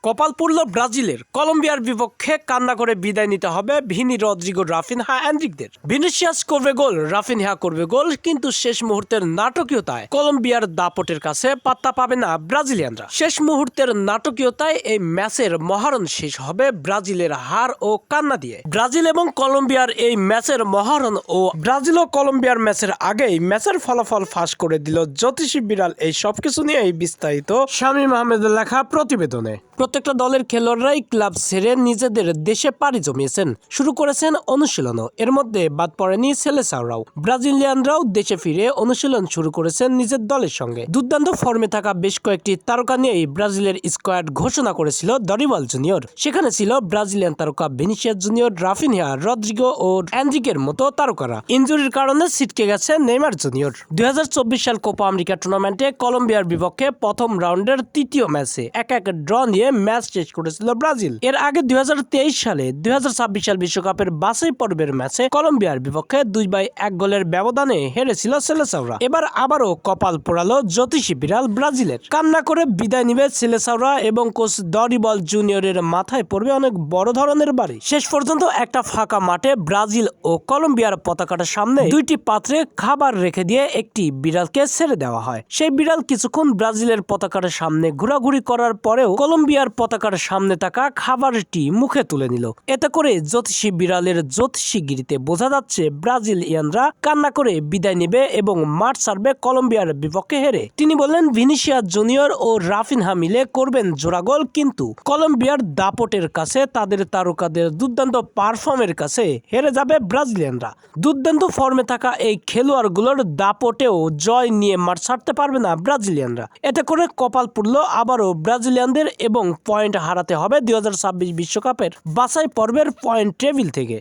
কপাল পুড়ল ব্রাজিলের। কলম্বিয়ার বিপক্ষে কান্না করে বিদায় নিতে হবে ভিনি, রদ্রিগো, রাফিনহা, এনরিকদের। ভিনিসিয়াস করবে গোল, রাফিনহা করবে গোল, কিন্তু শেষ মুহূর্তের নাটকীয়তায় কলম্বিয়ার দাপটের কাছে পাত্তা পাবে না ব্রাজিলিয়ানরা। শেষ মুহূর্তের নাটকীয়তায় এই ম্যাচের মহারণ শেষ হবে ব্রাজিলের হার ও কান্না দিয়ে। ব্রাজিল এবং কলম্বিয়ার এই ম্যাচের মহারণ ও ব্রাজিল ও কলম্বিয়ার ম্যাচের আগেই ম্যাচের ফলাফল ফাঁস করে দিল জ্যোতিষী বিড়াল। এই সবকিছু নিয়েই বিস্তারিত শামীম আহমেদের লেখা প্রতিবেদনে। প্রত্যেকটা দলের খেলোয়াড়রাই ক্লাব ছেড়ে নিজেদের দেশে পাড়ি জমিয়েছেন, শুরু করেছেন অনুশীলনও। এর মধ্যে বাদ পড়েনি সেলেসাওরাও। ব্রাজিলিয়ানরাও দেশে ফিরে অনুশীলন শুরু করেছেন নিজের দলের সঙ্গে। দুর্দান্ত ফর্মে থাকা বেশ কয়েকটি তারকা নিয়েই ব্রাজিলের স্কোয়াড ঘোষণা করেছিল দরিবাল জুনিয়র। সেখানে ছিল ব্রাজিলিয়ান তারকা ভিনিসিয়াস জুনিয়র, রাফিনহা, রদ্রিগো ও এনরিকের মতো তারকারা। ইনজুরির কারণে ছিটকে গেছে নেইমার জুনিয়র। 2024 সাল কোপা আমেরিকা টুর্নামেন্টে কলম্বিয়ার বিপক্ষে প্রথম রাউন্ডের তৃতীয় ম্যাচে 1-1 ড্র নিয়ে ম্যাচ শেষ করেছিল ব্রাজিল। এর আগে 2023 সালে 2026 সাল বিশ্বকাপের বাছাই পর্বের ম্যাচে কলম্বিয়ার বিপক্ষে 2-1 গোলের ব্যবধানে হেরেছিল সেলেসাওরা। এবার আবারও কপাল পোড়ালো জ্যোতিষী বিড়াল ব্রাজিলের। কান্না করে বিদায় নিবে সেলেসাওরা এবং কোচ দরিবাল জুনিয়রের মাথায় পড়বে অনেক বড় ধরনের বাড়ি। শেষ পর্যন্ত একটা ফাঁকা মাঠে ব্রাজিল ও কলম্বিয়ার পতাকাটার সামনে দুইটি পাত্রে খাবার রেখে দিয়ে একটি বিড়ালকে ছেড়ে দেওয়া হয়। সেই বিড়াল কিছুক্ষণ ব্রাজিলের পতাকার সামনে ঘোরাঘুরি করার পরেও কলম্বিয়ার পতাকার সামনে থাকা খাবারটি মুখে তুলে নিল। এতে করে জ্যোতিষী বিড়ালের জ্যোতিষীগিরিতে বোঝা যাচ্ছে ব্রাজিলিয়ানরা কান্না করে বিদায় নেবে এবং মাঠ ছাড়বে কলম্বিয়ার বিপক্ষে হেরে। তিনি বললেন, ভিনিসিয়াস জুনিয়র ও রাফিনহা মিলে করবেন জোড়া গোল, কিন্তু কলম্বিয়ার দাপটের কাছে, তাদের তারকাদের দুর্দান্ত পারফর্মের কাছে হেরে যাবে ব্রাজিলিয়ানরা। দুর্দান্ত ফর্মে থাকা এই খেলোয়াড়গুলোর দাপটেও জয় নিয়ে মাঠ ছাড়তে পারবে না ব্রাজিলিয়ানরা। এতে করে কপাল পুড়ল আবারও ব্রাজিলিয়ানদের এবং পয়েন্ট হারাতে হবে 2026 বিশ্বকাপের বাছাই পর্বের পয়েন্ট টেবিল থেকে।